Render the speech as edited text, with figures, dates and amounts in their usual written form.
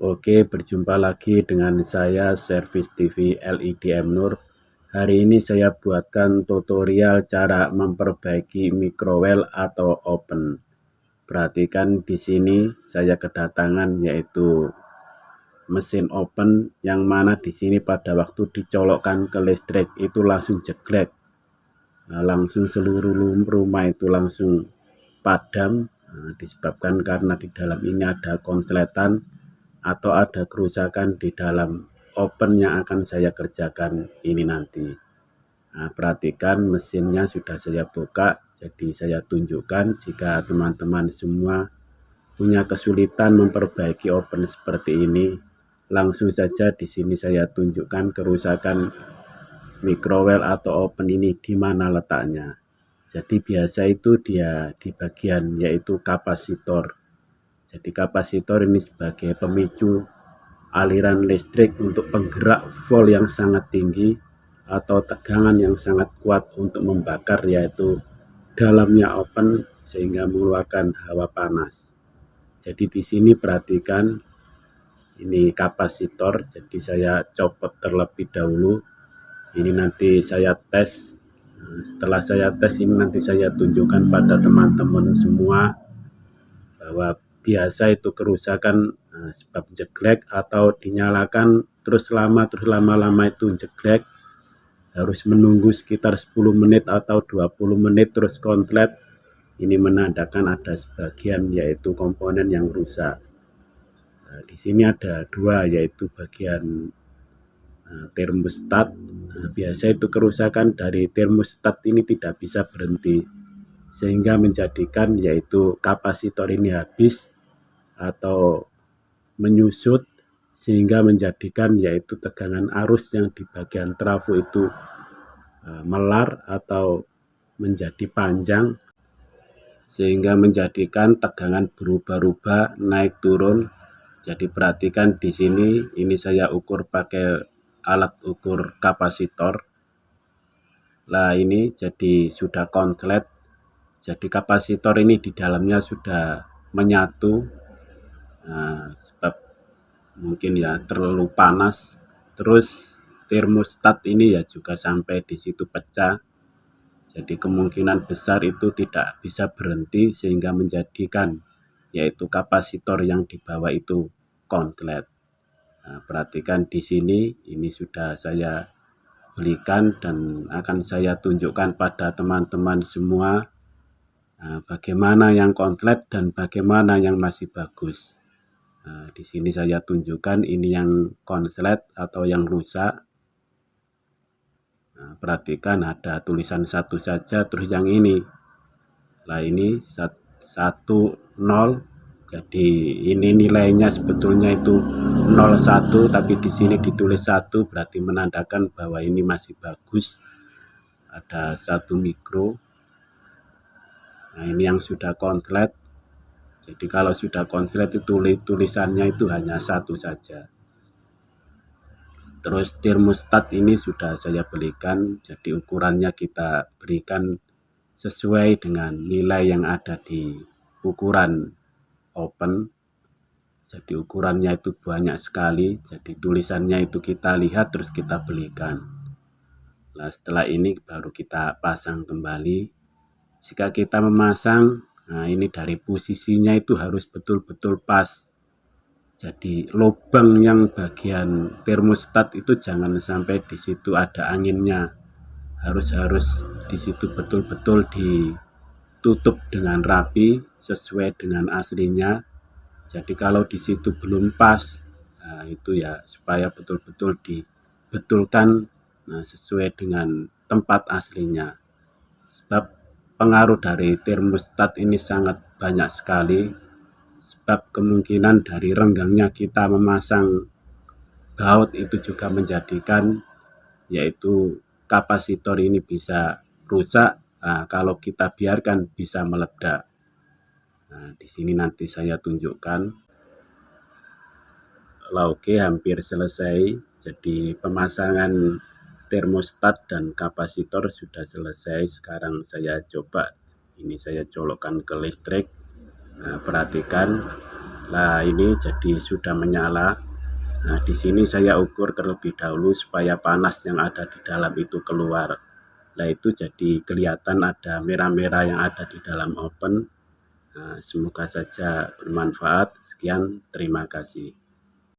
Oke, berjumpa lagi dengan saya Servis TV LIDM Nur. Hari ini saya buatkan tutorial cara memperbaiki microwell atau oven. Perhatikan di sini saya kedatangan yaitu mesin oven yang mana di sini pada waktu dicolokkan ke listrik itu langsung jeglek. Langsung seluruh rumah itu langsung padam, disebabkan karena di dalam ini ada konsletan atau ada kerusakan di dalam oven yang akan saya kerjakan ini nanti. Perhatikan mesinnya sudah saya buka, jadi saya tunjukkan jika teman-teman semua punya kesulitan memperbaiki oven seperti ini, langsung saja di sini saya tunjukkan kerusakan microwell atau oven ini di mana letaknya. Jadi biasa itu dia di bagian yaitu kapasitor. Jadi kapasitor ini sebagai pemicu aliran listrik untuk penggerak volt yang sangat tinggi atau tegangan yang sangat kuat untuk membakar yaitu dalamnya oven sehingga mengeluarkan hawa panas. Jadi di sini perhatikan ini kapasitor, jadi saya copot terlebih dahulu. Ini nanti saya tes. Setelah saya tes ini nanti saya tunjukkan pada teman-teman semua bahwa biasa itu kerusakan sebab jeglek atau dinyalakan terus lama-lama itu jeglek, harus menunggu sekitar 10 menit atau 20 menit terus konslet. Ini menandakan ada sebagian yaitu komponen yang rusak. Di sini ada dua yaitu bagian termostat. Biasa itu kerusakan dari termostat ini tidak bisa berhenti sehingga menjadikan yaitu kapasitor ini habis atau menyusut sehingga menjadikan yaitu tegangan arus yang di bagian trafo itu melar atau menjadi panjang sehingga menjadikan tegangan berubah-ubah naik turun. Jadi perhatikan di sini ini saya ukur pakai alat ukur kapasitor. Lah ini jadi sudah konslet. Jadi kapasitor ini di dalamnya sudah menyatu. Sebab mungkin ya terlalu panas. Terus termostat ini ya juga sampai di situ pecah. Jadi kemungkinan besar itu tidak bisa berhenti sehingga menjadikan yaitu kapasitor yang di bawah itu konslet. Perhatikan di sini ini sudah saya belikan dan akan saya tunjukkan pada teman-teman semua bagaimana yang konslet dan bagaimana yang masih bagus. Di sini saya tunjukkan ini yang konslet atau yang rusak. Perhatikan ada tulisan satu saja terus yang ini. Lah ini 10, jadi ini nilainya sebetulnya itu 01 tapi di sini ditulis 1 berarti menandakan bahwa ini masih bagus. Ada 1 mikro. Nah, ini yang sudah konslet. Jadi kalau sudah konslet itu tulisannya itu hanya 1 saja. Terus termostat ini sudah saya belikan, jadi ukurannya kita berikan sesuai dengan nilai yang ada di ukuran oven. Jadi ukurannya itu banyak sekali, jadi tulisannya itu kita lihat terus kita belikan. Nah setelah ini baru kita pasang kembali. Jika kita memasang, nah ini dari posisinya itu harus betul-betul pas. Jadi lubang yang bagian termostat itu jangan sampai di situ ada anginnya. Harus di situ betul-betul ditutup dengan rapi sesuai dengan aslinya. Jadi kalau di situ belum pas, nah itu ya supaya betul-betul dibetulkan sesuai dengan tempat aslinya. Sebab pengaruh dari termostat ini sangat banyak sekali. Sebab kemungkinan dari renggangnya kita memasang baut itu juga menjadikan yaitu kapasitor ini bisa rusak. Kalau kita biarkan bisa meledak. Di sini nanti saya tunjukkan. Oke, hampir selesai. Jadi pemasangan termostat dan kapasitor sudah selesai. Sekarang saya coba. Ini saya colokkan ke listrik. Perhatikan Nah, ini jadi sudah menyala. Nah, di sini saya ukur terlebih dahulu supaya panas yang ada di dalam itu keluar. Nah, itu jadi kelihatan ada merah-merah yang ada di dalam oven. Nah, semoga saja bermanfaat. Sekian, terima kasih.